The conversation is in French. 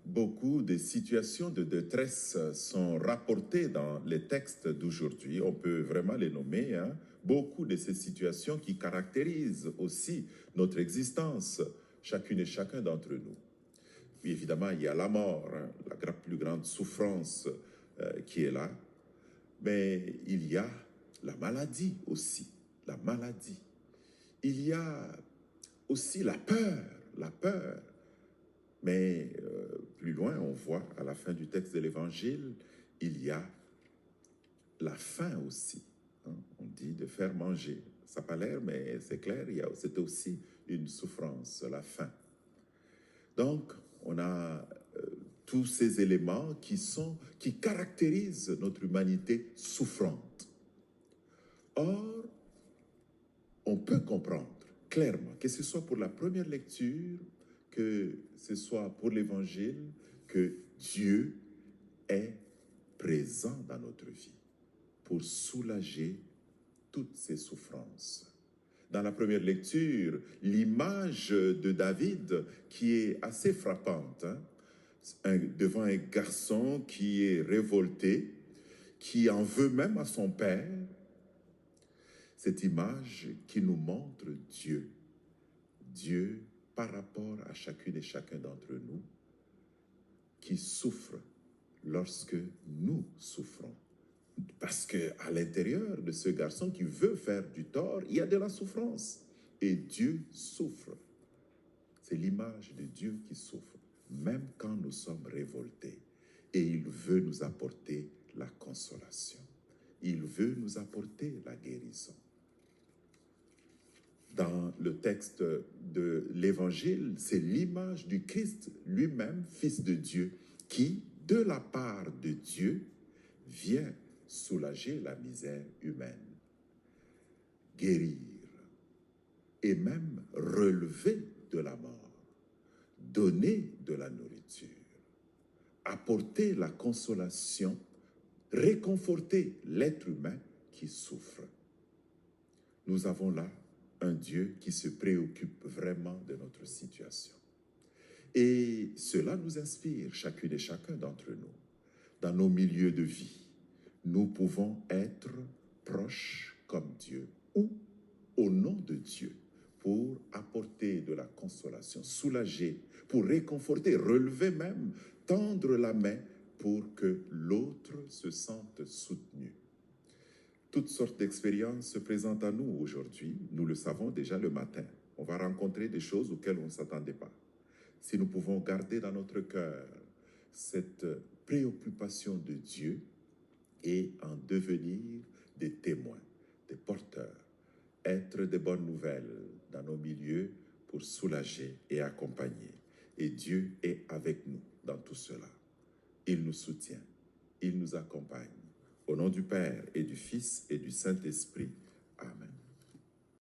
Beaucoup de situations de détresse sont rapportées dans les textes d'aujourd'hui. On peut vraiment les nommer. Beaucoup de ces situations qui caractérisent aussi notre existence, chacune et chacun d'entre nous. Puis évidemment, il y a la mort, la plus grande souffrance qui est là. Mais il y a la maladie aussi, la maladie. Il y a aussi la peur. Mais plus loin, on voit, à la fin du texte de l'Évangile, il y a la faim aussi. On dit de faire manger. Ça n'a pas l'air, mais c'est clair, c'est aussi une souffrance, la faim. Donc, on a tous ces éléments qui caractérisent notre humanité souffrante. Or, on peut comprendre clairement, que ce soit pour la première lecture, que ce soit pour l'Évangile, que Dieu est présent dans notre vie pour soulager toutes ces souffrances. Dans la première lecture, l'image de David qui est assez frappante, devant un garçon qui est révolté, qui en veut même à son père, cette image qui nous montre Dieu. Dieu par rapport à chacune et chacun d'entre nous, qui souffre lorsque nous souffrons. Parce qu'à l'intérieur de ce garçon qui veut faire du tort, il y a de la souffrance. Et Dieu souffre. C'est l'image de Dieu qui souffre, même quand nous sommes révoltés. Et il veut nous apporter la consolation. Il veut nous apporter la guérison. Dans le texte de l'Évangile, c'est l'image du Christ lui-même, Fils de Dieu, qui, de la part de Dieu, vient soulager la misère humaine, guérir et même relever de la mort, donner de la nourriture, apporter la consolation, réconforter l'être humain qui souffre. Nous avons là un Dieu qui se préoccupe vraiment de notre situation. Et cela nous inspire, chacune et chacun d'entre nous, dans nos milieux de vie. Nous pouvons être proches comme Dieu ou au nom de Dieu pour apporter de la consolation, soulager, pour réconforter, relever même, tendre la main pour que l'autre se sente soutenu. Toutes sortes d'expériences se présentent à nous aujourd'hui. Nous le savons déjà le matin. On va rencontrer des choses auxquelles on ne s'attendait pas. Si nous pouvons garder dans notre cœur cette préoccupation de Dieu et en devenir des témoins, des porteurs, être des bonnes nouvelles dans nos milieux pour soulager et accompagner. Et Dieu est avec nous dans tout cela. Il nous soutient, il nous accompagne. Au nom du Père et du Fils et du Saint-Esprit. Amen.